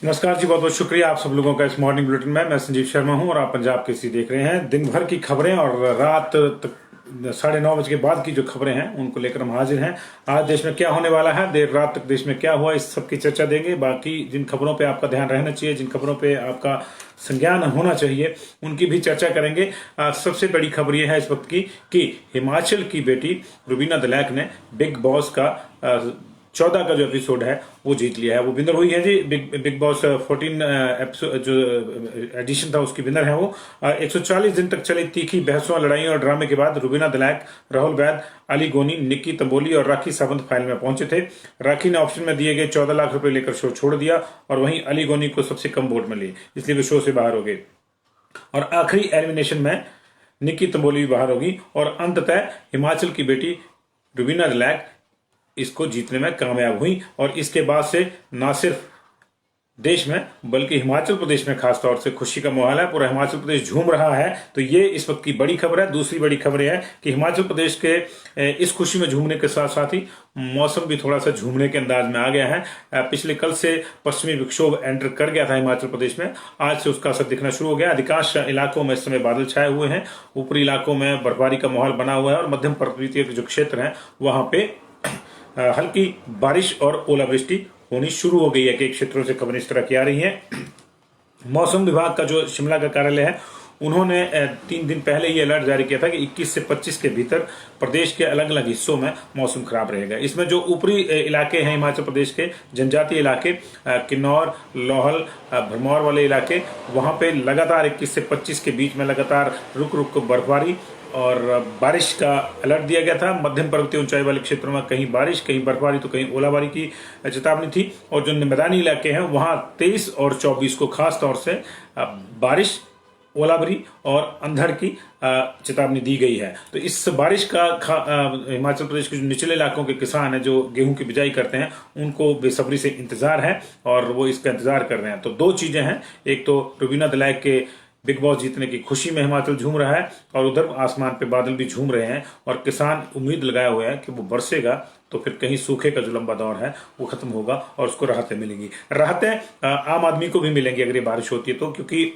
नमस्कार जी, बहुत बहुत शुक्रिया आप सब लोगों का इस मॉर्निंग बुलेटिन में। मैं संजीव शर्मा हूं और आप पंजाब केसरी देख रहे हैं। दिन भर की खबरें और रात तक 9:30 बजे के बाद की जो खबरें हैं उनको लेकर हम हाजिर हैं। आज देश में क्या होने वाला है, देर रात तक देश में क्या हुआ, इस सब की चर्चा देंगे। बाकी जिन खबरों पे आपका ध्यान रहना चाहिए, जिन खबरों पे आपका संज्ञान होना चाहिए, उनकी भी चर्चा करेंगे। सबसे बड़ी खबर यह है इस वक्त की कि हिमाचल की बेटी रुबीना दलैक ने बिग बॉस का 14 का जो एपिसोड है वो जीत लिया है। वो विनर हुई है जी। बिग बॉस 14 एपिसोड जो एडिशन था उसकी विनर है वो। 140 दिन तक चली तीखी बहसों, लड़ाइयों और ड्रामे के बाद रुबीना दलैक, राहुल वैद, अली गोनी, निक्की तंबोली और राखी सावंत फाइनल में पहुंचे थे। राखी ने ऑप्शन में दिए गए 14 लाख रुपए लेकर शो छोड़ दिया और वहीं अली गोनी को सबसे कम वोट मिले, इसलिए वे शो से बाहर हो गए। और आखिरी एलिमिनेशन में निक्की तंबोली भी बाहर होगी और अंततः हिमाचल की बेटी रुबीना दलैक इसको जीतने में कामयाब हुई। और इसके बाद से ना सिर्फ देश में बल्कि हिमाचल प्रदेश में खास तौर से खुशी का माहौल है। पूरा हिमाचल प्रदेश झूम रहा है। तो ये इस वक्त की बड़ी खबर है। दूसरी बड़ी खबर है कि हिमाचल प्रदेश के इस खुशी में झूमने के साथ साथ ही मौसम भी थोड़ा सा झूमने के अंदाज में आ गया है। पिछले कल से पश्चिमी विक्षोभ एंटर कर गया था हिमाचल प्रदेश में। आज से उसका असर दिखना शुरू हो गया। अधिकांश इलाकों में इस समय बादल छाए हुए हैं। ऊपरी इलाकों में बर्फबारी का माहौल बना हुआ है और मध्यम पर्वतीय जो क्षेत्र है वहां पे हल्की बारिश और ओलावृष्टि होनी शुरू हो गई है। कई क्षेत्रों से खबरें इस तरह की आ रही हैं। मौसम विभाग का जो शिमला का कार्यालय है उन्होंने 3 दिन पहले ये अलर्ट जारी किया था कि 21 से 25 के भीतर प्रदेश के अलग अलग हिस्सों में मौसम खराब रहेगा। इसमें जो ऊपरी इलाके हैं हिमाचल प्रदेश के, जनजातीय इलाके, किन्नौर, लाहौल, भरमौर वाले इलाके, वहां पे लगातार 21 से 25 के बीच में लगातार रुक रुक बर्फबारी और बारिश का अलर्ट दिया गया था। मध्यम पर्वतीय ऊंचाई वाले क्षेत्रों में कहीं बारिश, कहीं बर्फबारी तो कहीं ओलाबारी की चेतावनी थी। और जो मैदानी इलाके हैं वहां 23 और 24 को खास तौर से बारिश, ओलावरी और अंधड़ की चेतावनी दी गई है। तो इस बारिश का हिमाचल प्रदेश के जो निचले इलाकों के किसान हैं जो गेहूं की बिजाई करते हैं उनको बेसब्री से इंतजार है और वो इसका इंतजार कर रहे हैं। तो 2 चीजें हैं, एक तो रुबीना दलैक के बिग बॉस जीतने की खुशी में हिमाचल झूम रहा है और उधर आसमान पे बादल भी झूम रहे हैं और किसान उम्मीद लगाया हुआ है कि वो बरसेगा तो फिर कहीं सूखे का जो लंबा दौर है वो खत्म होगा और उसको राहतें मिलेंगी। राहतें आम आदमी को भी मिलेंगी अगर ये बारिश होती है तो, क्योंकि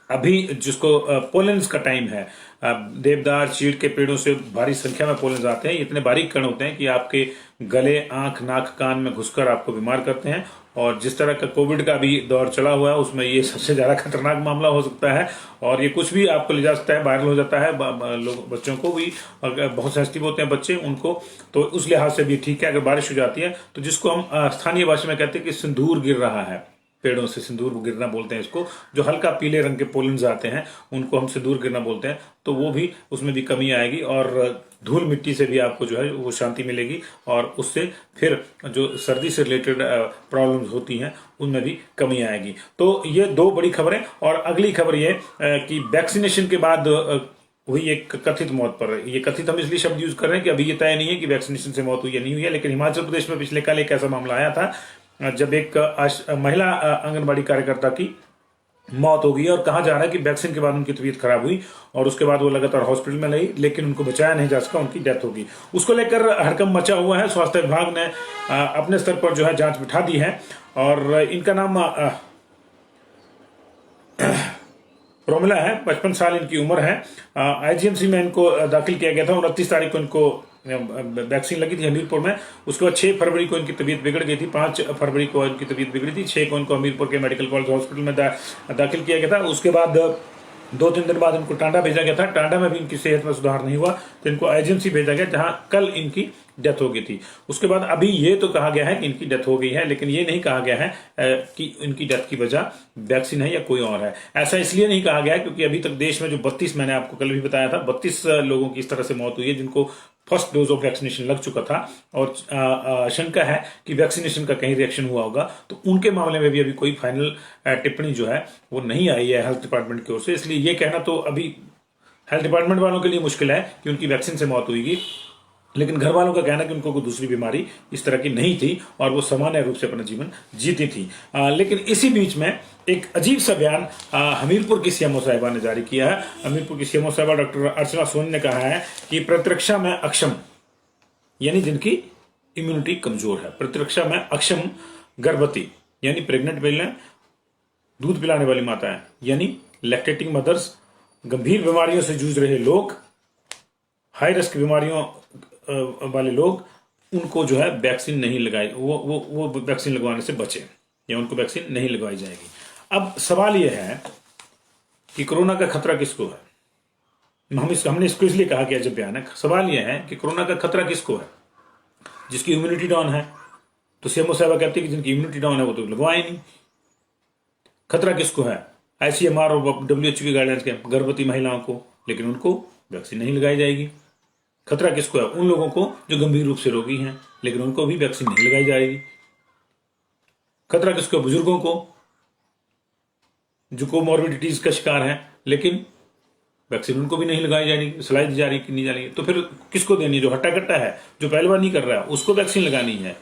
अभी जिसको पोलेंस का टाइम है, देवदार, चीड़ के पेड़ों से भारी संख्या में पोलेंस आते हैं। इतने बारीक कण होते हैं कि आपके गले, आंख, नाक, कान में घुसकर आपको बीमार करते हैं। और जिस तरह का कोविड का भी दौर चला हुआ है उसमें ये सबसे ज्यादा खतरनाक मामला हो सकता है और ये कुछ भी आपको ले जा सकता है, वायरल हो जाता है। लोग, बच्चों को भी, बहुत सेंसिटिव होते हैं बच्चे, उनको तो उस लिहाज से भी ठीक है अगर बारिश हो जाती है। तो जिसको हम स्थानीय भाषा में कहते हैं कि सिंदूर गिर रहा है, पेड़ों से सिंदूर गिरना बोलते हैं इसको, जो हल्का पीले रंग के पोलेंस आते हैं उनको हम सिंदूर गिरना बोलते हैं। तो वो भी, उसमें भी कमी आएगी और धूल मिट्टी से भी आपको जो है वो शांति मिलेगी और उससे फिर जो सर्दी से रिलेटेड प्रॉब्लम्स होती हैं उनमें भी कमी आएगी। तो ये 2 बड़ी खबरें। और अगली खबर ये कि वैक्सीनेशन के बाद हुई एक कथित मौत पर, ये कथित हम इसलिए शब्द यूज कर रहे हैं कि अभी ये तय नहीं है कि वैक्सीनेशन से मौत हुई या नहीं हुई है, लेकिन हिमाचल प्रदेश में पिछले कल एक ऐसा मामला आया था जब एक महिला आंगनबाड़ी कार्यकर्ता की मौत हो गई और कहा जा रहा है कि वैक्सीन के बाद उनकी तबीयत खराब हुई और उसके बाद वो लगातार हॉस्पिटल में रही लेकिन उनको बचाया नहीं जा सका, उनकी डेथ हो गई। उसको लेकर हड़कंप मचा हुआ है। स्वास्थ्य विभाग ने अपने स्तर पर जो है जांच बिठा दी है और इनका नाम प्रोमिला है, 55 साल इनकी उम्र है। आईजीएमसी में इनको दाखिल किया गया था। 29 तारीख को इनको वैक्सीन लगी थी हमीरपुर में। उसके बाद 6 फरवरी को इनकी तबीयत बिगड़ गई थी, 5 फरवरी को इनकी तबीयत बिगड़ी थी, 6 को इनको हमीरपुर के मेडिकल कॉलेज हॉस्पिटल में दाखिल किया गया था। उसके बाद 2-3 दिन बाद इनको टांडा भेजा गया था। टांडा में भी इनकी सेहत में सुधार नहीं हुआ तो इनको आईजीएमसी भेजा गया जहां कल इनकी डेथ हो गई थी। उसके बाद अभी ये तो कहा गया है कि इनकी डेथ हो गई है, लेकिन ये नहीं कहा गया है कि इनकी डेथ की वजह वैक्सीन है या कोई और है। ऐसा इसलिए नहीं कहा गया है क्योंकि अभी तक देश में जो 32, मैंने आपको कल भी बताया था, 32 लोगों की इस तरह से मौत हुई है जिनको फर्स्ट डोज ऑफ वैक्सीनेशन लग चुका था और शंका है कि वैक्सीनेशन का कहीं रिएक्शन हुआ होगा। तो उनके मामले में भी अभी कोई फाइनल टिप्पणी जो है वो नहीं आई है हेल्थ डिपार्टमेंट की ओर से। इसलिए ये कहना तो अभी हेल्थ डिपार्टमेंट वालों के लिए मुश्किल है कि उनकी वैक्सीन से मौत हुई, लेकिन घर वालों का कहना है कि उनको कोई दूसरी बीमारी इस तरह की नहीं थी और वो सामान्य रूप से अपना जीवन जीती थी। लेकिन इसी बीच में एक अजीब सा बयान हमीरपुर की सीएमओ साहिबा ने जारी किया है। हमीरपुर की सीएमओ साहिबा डॉक्टर अर्चना सोनी ने कहा है कि प्रतिरक्षा में अक्षम, यानी जिनकी इम्यूनिटी कमजोर है, प्रतिरक्षा में अक्षम गर्भवती यानी प्रेग्नेंट महिलाएं, दूध पिलाने वाली माताएं, यानी लैक्टेटिंग मदर्स, गंभीर बीमारियों से जूझ रहे लोग, हाई रिस्क बीमारियों वाले लोग, उनको जो है वैक्सीन नहीं लगाई, वो वैक्सीन लगवाने से बचे या उनको वैक्सीन नहीं लगवाई जाएगी। अब सवाल यह है कि कोरोना का खतरा किसको है? हमने इसको इसलिए कहा कि अजब बयान है। सवाल यह है कि कोरोना का खतरा किसको है? जिसकी इम्यूनिटी डाउन है। तो सीएमओ साहबा कहती है कि जिनकी इम्यूनिटी डाउन है वो तो लगवाए नहीं। खतरा किसको है? ICMR और WHO की गाइडलाइंस के गर्भवती महिलाओं को, लेकिन उनको वैक्सीन नहीं लगाई जाएगी। खतरा किसको है? उन लोगों को जो गंभीर रूप से रोगी हैं, लेकिन उनको भी वैक्सीन नहीं लगाई जाएगी। खतरा किसको है? बुजुर्गों को, जो कोमॉर्बिडिटीज का शिकार हैं, लेकिन वैक्सीन उनको भी नहीं लगाई जाएगी, सलाह दी जा रही कि नहीं जा रही है। तो फिर किसको देनी? जो हट्टा कट्टा है, जो पहलवान नहीं कर रहा है, उसको वैक्सीन लगानी है।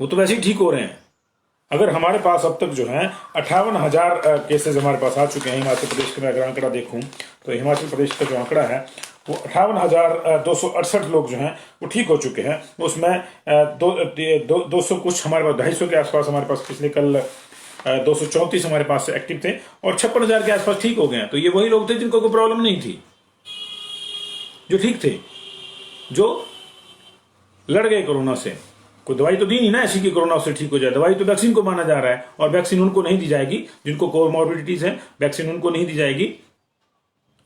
वो तो वैसे ही ठीक हो रहे हैं। अगर हमारे पास अब तक जो है 58,000 केसेस हमारे पास आ चुके हैं हिमाचल प्रदेश के, मैं अगर आंकड़ा देखूं तो हिमाचल प्रदेश का जो आंकड़ा है वो 58,268 लोग जो हैं वो ठीक हो चुके हैं। उसमें 200 कुछ हमारे पास 250 के आसपास हमारे पास पिछले कल 234 हमारे पास एक्टिव थे और 56,000 के आसपास ठीक हो गए हैं। तो ये वही लोग थे जिनको कोई प्रॉब्लम नहीं थी, जो ठीक थे, जो लड़ गए कोरोना से। कोई दवाई तो दी नहीं ना ऐसी कि कोरोना उससे ठीक हो जाए। दवाई तो वैक्सीन को माना जा रहा है और वैक्सीन उनको नहीं दी जाएगी जिनको कोमॉर्बिडिटीज है, वैक्सीन उनको नहीं दी जाएगी,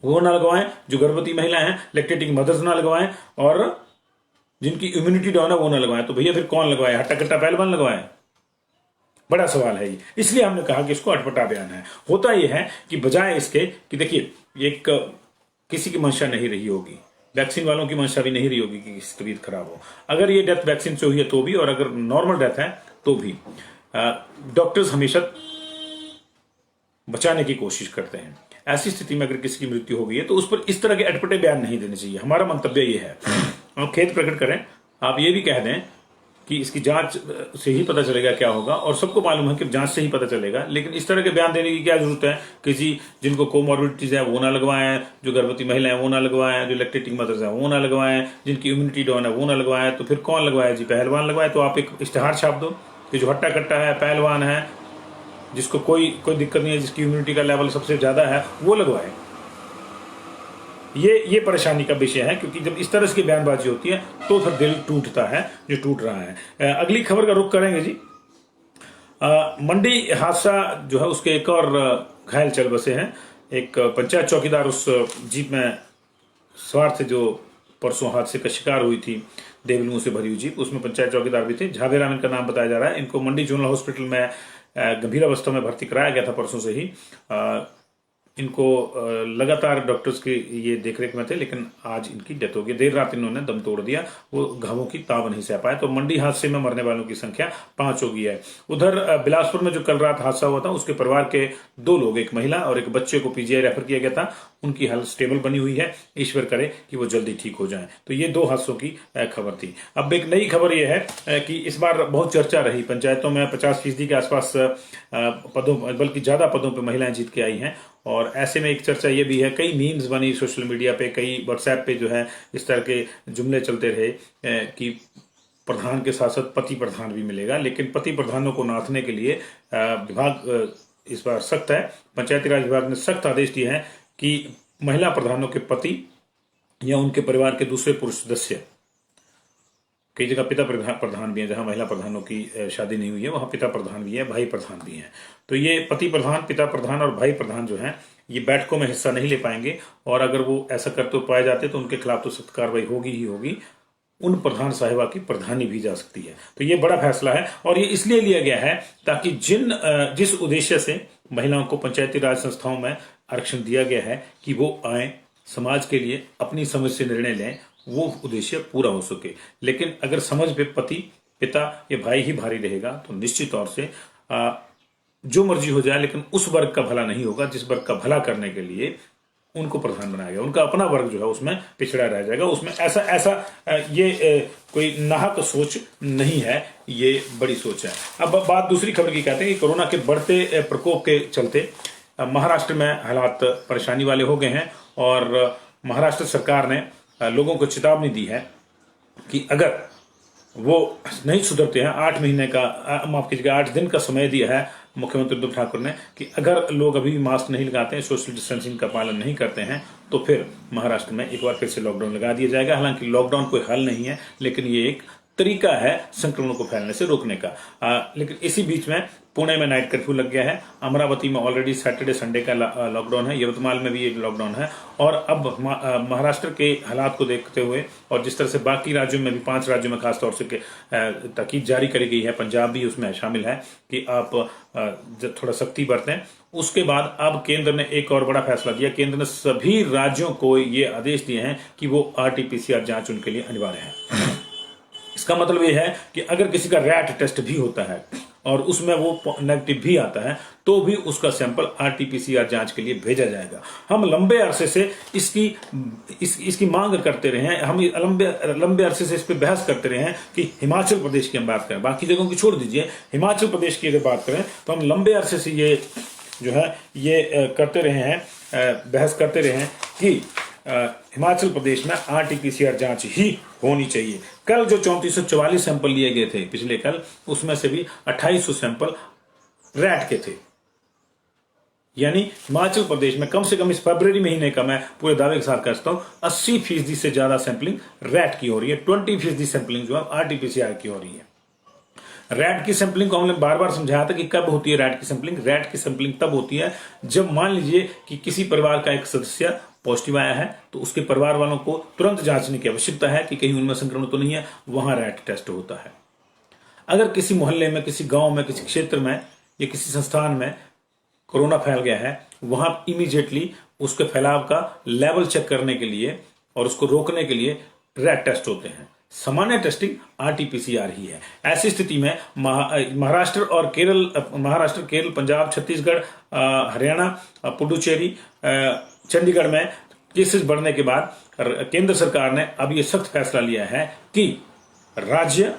वो ना लगवाएं। जो गर्भवती महिलाएं हैं, लैक्टेटिंग मदर्स ना लगवाएं, और जिनकी इम्यूनिटी डाउन है वो ना लगवाएं। तो भैया फिर कौन लगवाए? हट्टा कट्टा पहलवान लगवाएं? बड़ा सवाल है ये। इसलिए हमने कहा कि इसको अटपटा बयान है। होता यह है कि बजाय इसके कि देखिए, एक किसी की मंशा नहीं रही होगी, वैक्सीन वालों की मंशा भी नहीं रही होगी कि किसी तबीयत खराब हो। अगर ये डेथ वैक्सीन से हुई है तो भी, और अगर नॉर्मल डेथ है तो भी, डॉक्टर्स हमेशा बचाने की कोशिश करते हैं। ऐसी स्थिति में अगर किसी की मृत्यु हो गई है तो उस पर इस तरह के अटपटे बयान नहीं देने चाहिए। हमारा मंतव्य ये है, आप खेद प्रकट करें, आप ये भी कह दें कि इसकी जांच से ही पता चलेगा क्या होगा, और सबको मालूम है कि जांच से ही पता चलेगा। लेकिन इस तरह के बयान देने की क्या जरूरत है? किसी जिनको कोमॉर्बिडिटीज है वो ना लगवाएं, जो गर्भवती महिलाएं वो ना लगवाएं, जो लैक्टेटिंग मदर्स हैं वो ना लगवाएं, जिनकी इम्यूनिटी डाउन है वो ना लगवाएं। तो फिर कौन लगवाए जी? पहलवान लगवाए। तो आप एक इश्तेहार छाप दो कि जो हट्टा कट्टा है, पहलवान है, जिसको कोई दिक्कत नहीं है, जिसकी इम्यूनिटी का लेवल सबसे ज्यादा है, वो लगवाए। ये परेशानी का विषय है, क्योंकि जब इस तरह की बयानबाजी होती है तो फिर दिल टूटता है, जो टूट रहा है। अगली खबर का रुख करेंगे जी। मंडी हादसा जो है उसके एक और घायल चल बसे हैं। एक पंचायत चौकीदार उस जीप में सवार थे जो परसों हादसे का शिकार हुई थी, देवलुओं से भरी हुई जीप, उसमें पंचायत चौकीदार भी थे। झावेराम इनका नाम बताया जा रहा है। इनको मंडी जोनल हॉस्पिटल में गंभीर अवस्था में भर्ती कराया गया था परसों से ही। इनको लगातार डॉक्टर्स की ये देखरेख में थे, लेकिन आज इनकी डेथ हो गई। देर रात इन्होंने दम तोड़ दिया, वो घावों की ताब नहीं सह पाए। तो मंडी हादसे में मरने वालों की संख्या 5 हो गई है। उधर बिलासपुर में जो कल रात हादसा हुआ था उसके परिवार के 2 लोग, एक महिला और एक बच्चे को PGI रेफर किया गया था। उनकी हालत स्टेबल बनी हुई है, ईश्वर करे कि वो जल्दी ठीक हो जाएं। तो ये 2 हादसों की खबर थी। अब एक नई खबर यह है कि इस बार बहुत चर्चा रही, पंचायतों में 50% के आसपास पदों, बल्कि ज्यादा पदों पर महिलाएं जीत के आई हैं। और ऐसे में एक चर्चा ये भी है, कई मीम्स बनी सोशल मीडिया पे, कई व्हाट्सएप पे जो है इस तरह के जुमले चलते रहे कि प्रधान के साथ साथ पति प्रधान भी मिलेगा। लेकिन पति प्रधानों को नाथने के लिए विभाग इस बार सख्त है। पंचायती राज विभाग ने सख्त आदेश दिए हैं कि महिला प्रधानों के पति या उनके परिवार के दूसरे पुरुष सदस्य, कई जगह पिता प्रधान भी हैं, जहां महिला प्रधानों की शादी नहीं हुई है वहां पिता प्रधान भी है, भाई प्रधान भी हैं। तो ये पति प्रधान, पिता प्रधान और भाई प्रधान जो हैं ये बैठकों में हिस्सा नहीं ले पाएंगे, और अगर वो ऐसा करते हुए पाए जाते तो उनके खिलाफ तो सख्त कार्रवाई होगी ही होगी। उन प्रधान साहिबा की प्रधानी भी जा सकती है। तो ये बड़ा फैसला है, और ये इसलिए लिया गया है ताकि जिस उद्देश्य से महिलाओं को पंचायती राज संस्थाओं में आरक्षण दिया गया है कि वो आए, समाज के लिए अपनी समझ से निर्णय लें, वो उद्देश्य पूरा हो सके। लेकिन अगर समझ पे पति, पिता या भाई ही भारी रहेगा तो निश्चित तौर से जो मर्जी हो जाए, लेकिन उस वर्ग का भला नहीं होगा जिस वर्ग का भला करने के लिए उनको प्रधान बनाया गया। उनका अपना वर्ग जो है उसमें पिछड़ा रह जाएगा। उसमें ऐसा कोई नाहक सोच नहीं है, ये बड़ी सोच है। अब बात दूसरी खबर की कहते हैं कि कोरोना के बढ़ते प्रकोप के चलते महाराष्ट्र में हालात परेशानी वाले हो गए हैं, और महाराष्ट्र सरकार ने लोगों को चेतावनी दी है कि अगर वो नहीं सुधरते हैं। 8 महीने का माफ कीजिएगा 8 दिन का समय दिया है मुख्यमंत्री उद्धव ठाकुर ने कि अगर लोग अभी भी मास्क नहीं लगाते हैं, सोशल डिस्टेंसिंग का पालन नहीं करते हैं, तो फिर महाराष्ट्र में एक बार फिर से लॉकडाउन लगा दिया जाएगा। हालांकि लॉकडाउन कोई हल नहीं है, लेकिन ये एक तरीका है संक्रमण को फैलने से रोकने का। लेकिन इसी बीच में पुणे में नाइट कर्फ्यू लग गया है, अमरावती में ऑलरेडी सैटरडे संडे का लॉकडाउन है, यवतमाल में भी एक लॉकडाउन है। और अब महाराष्ट्र के हालात को देखते हुए और जिस तरह से बाकी राज्यों में भी 5 राज्यों में खासतौर से ताकीद जारी करी गई है, पंजाब भी उसमें शामिल है कि आप थोड़ा सख्ती बरतें। उसके बाद अब केंद्र ने एक और बड़ा फैसला दिया। केंद्र ने सभी राज्यों को ये आदेश दिए हैं कि वो RT-PCR जांच उनके लिए अनिवार्य है। इसका मतलब ये है कि अगर किसी का रैट टेस्ट भी होता है और उसमें वो नेगेटिव भी आता है, तो भी उसका सैंपल RT-PCR जांच के लिए भेजा जाएगा। हम लंबे अरसे से इसकी मांग करते रहे हैं, हम लंबे अरसे से इस पर बहस करते रहे हैं कि हिमाचल प्रदेश की हम बात करें, बाकी जगहों की छोड़ दीजिए, हिमाचल प्रदेश की अगर बात करें तो हम लंबे अरसे से ये जो है ये करते रहे हैं, बहस करते रहे हैं कि हिमाचल प्रदेश में RT-PCR जांच ही होनी चाहिए। कल जो 3444 सैंपल लिए गए थे पिछले कल, उसमें से भी 2800 सैंपल रैट के थे। यानी हिमाचल प्रदेश में कम से कम इस फरवरी महीने का मैं पूरे दावे के साथ कहता हूं 80% से ज्यादा सैंपलिंग रैट की हो रही है, 20% सैंपलिंग जो है RT-PCR की हो रही है। रैट की सैंपलिंग को हमने बार बार समझाया था कि कब होती है रैट की सैंपलिंग। रैट की सैंपलिंग तब होती है जब मान लीजिए कि किसी परिवार का एक सदस्य पॉजिटिव आया है, तो उसके परिवार वालों को तुरंत जांचने की आवश्यकता है कि कहीं उनमें संक्रमण तो नहीं है, वहां रैट टेस्ट होता है। अगर किसी मोहल्ले में, किसी गांव में, किसी क्षेत्र में या किसी संस्थान में कोरोना फैल गया है, वहां इमीडिएटली उसके फैलाव का लेवल चेक करने के लिए और उसको रोकने के लिए रैट टेस्ट होते हैं। सामान्य टेस्टिंग RT-PCR ही है। ऐसी स्थिति में महाराष्ट्र, केरल, पंजाब, छत्तीसगढ़, हरियाणा, पुडुचेरी, चंडीगढ़ में केसेस बढ़ने के बाद केंद्र सरकार ने अब यह सख्त फैसला लिया है कि राज्य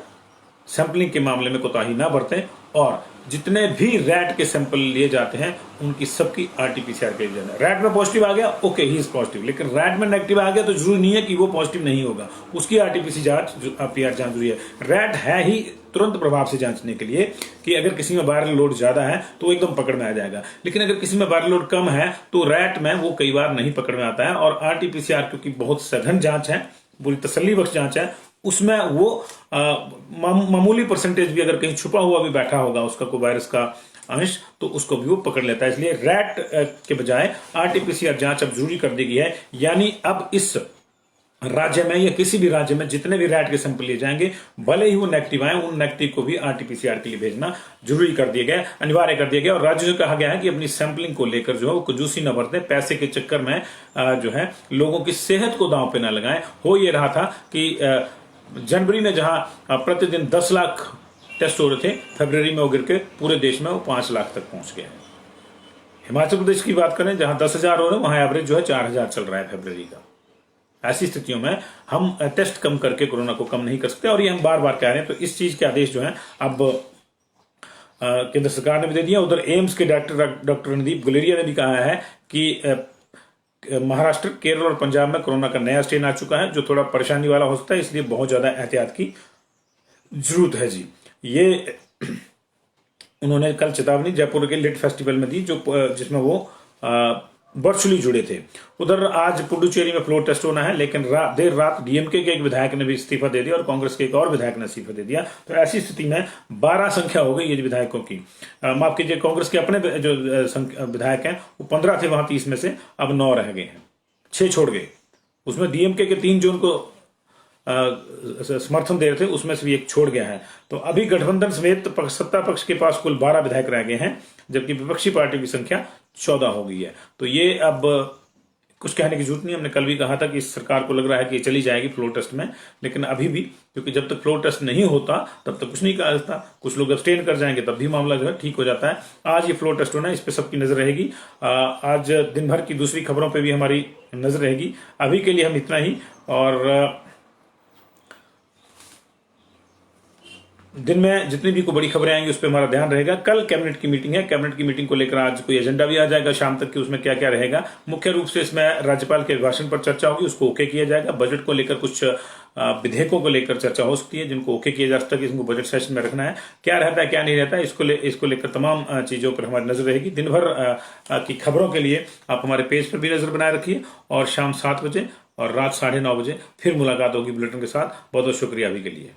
सैंपलिंग के मामले में कोताही ना बरतें और जितने भी रैट के सैंपल लिए जाते हैं उनकी सबकी RT-PCR के लिए जाना। रैट में पॉजिटिव आ गया, ओके ही इज पॉजिटिव, लेकिन रैट में नेगेटिव आ गया तो जरूरी नहीं है कि वो पॉजिटिव नहीं होगा, उसकी RT-PCR जांच जरूरी है। रैट है ही तुरंत प्रभाव से जांचने के लिए कि अगर किसी में वायरल लोड ज्यादा है तो एकदम पकड़ में आ जाएगा, लेकिन अगर किसी में वायरल लोड कम है तो रैट में वो कई बार नहीं पकड़ में आता है। और RT-PCR क्योंकि बहुत सघन जांच है, पूरी तसल्ली बख्श जांच है, उसमें वो मामूली परसेंटेज भी अगर कहीं छुपा हुआ भी बैठा होगा उसका कोई वायरस का अंश, तो उसको भी वो पकड़ लेता है। इसलिए रैट के बजाय RT-PCR जांच अब जरूरी कर दी गई है। यानी अब इस राज्य में या किसी भी राज्य में जितने भी रैट के सैंपल लिए जाएंगे, भले ही वो नेगेटिव आए, उन नेगेटिव को भी RT-PCR के लिए भेजना जरूरी कर दिया गया, अनिवार्य कर दिया गया। और राज्य को कहा गया है कि अपनी सैंपलिंग को लेकर जो है वो कंजूसी न बरतें, पैसे के चक्कर में जो है लोगों की सेहत को दांव पे न लगाएं। हो ये रहा था कि जनवरी में जहां प्रतिदिन 10 लाख टेस्ट हो रहे थे, फरवरी में वो गिर के पूरे देश में वो 5 लाख तक पहुंच गए हैं। हिमाचल प्रदेश की बात करें जहां 10,000 हो रहे हैं, वहां एवरेज जो है 4,000 चल रहा है फरवरी का। ऐसी स्थितियों में हम टेस्ट कम करके कोरोना को कम नहीं कर सकते और ये हम बार बार कह रहे हैं। तो इस चीज के आदेश जो है अब केंद्र सरकार ने भी दे दिया। उधर एम्स के डॉक्टर रणदीप गुलेरिया ने भी कहा है कि महाराष्ट्र, केरल और पंजाब में कोरोना का नया स्ट्रेन आ चुका है जो थोड़ा परेशानी वाला हो सकता है, इसलिए बहुत ज्यादा एहतियात की जरूरत है जी। ये उन्होंने कल चेतावनी जयपुर के लिट फेस्टिवल में दी जिसमें वो वर्चुअली जुड़े थे। उधर आज पुडुचेरी में फ्लोर टेस्ट होना है, लेकिन देर रात DMK के एक विधायक ने भी इस्तीफा दे दिया और कांग्रेस के एक और विधायक ने इस्तीफा दे दिया। तो ऐसी स्थिति में 12 संख्या हो गई ये विधायकों की। माफ कीजिए, कांग्रेस के अपने जो विधायक हैं वो 15 थे, वहां 30 में से अब 9 रह गए हैं, 6 छोड़ गए। उसमें DMK के 3 जो उनको समर्थन दे रहे थे उसमें से भी एक छोड़ गया है। तो अभी गठबंधन समेत सत्ता पक्ष के पास कुल 12 विधायक रह गए हैं, जबकि विपक्षी पार्टी की संख्या 14 हो गई है। तो ये अब कुछ कहने की जरूरत नहीं। हमने कल भी कहा था कि इस सरकार को लग रहा है कि चली जाएगी फ्लोर टेस्ट में, लेकिन अभी भी, क्योंकि जब तक फ्लोर टेस्ट नहीं होता तब तक कुछ नहीं कहा जाता। कुछ लोग अब्सटेन कर जाएंगे तब भी मामला जो है ठीक हो जाता है। आज ये फ्लोर टेस्ट होना है, इस पर सबकी नजर रहेगी। आज दिन भर की दूसरी खबरों पर भी हमारी नजर रहेगी। अभी के लिए हम इतना ही, और दिन में जितनी भी कोई बड़ी खबरें आएंगी उस पर हमारा ध्यान रहेगा। कल कैबिनेट की मीटिंग है, कैबिनेट की मीटिंग को लेकर आज कोई एजेंडा भी आ जाएगा शाम तक कि उसमें क्या क्या रहेगा। मुख्य रूप से इसमें राज्यपाल के भाषण पर चर्चा होगी, उसको ओके किया जाएगा। बजट को लेकर कुछ विधेयकों को लेकर चर्चा हो सकती है जिनको ओके किया जा सकता है कि इनको बजट सेशन में रखना है। क्या रहता है क्या नहीं रहता है, इसको लेकर तमाम चीजों पर हमारी नजर रहेगी। दिन भर की खबरों के लिए आप हमारे पेज पर भी नजर बनाए रखिए और शाम 7 बजे और रात 9:30 बजे फिर मुलाकात होगी बुलेटिन के साथ। बहुत बहुत शुक्रिया अभी के लिए।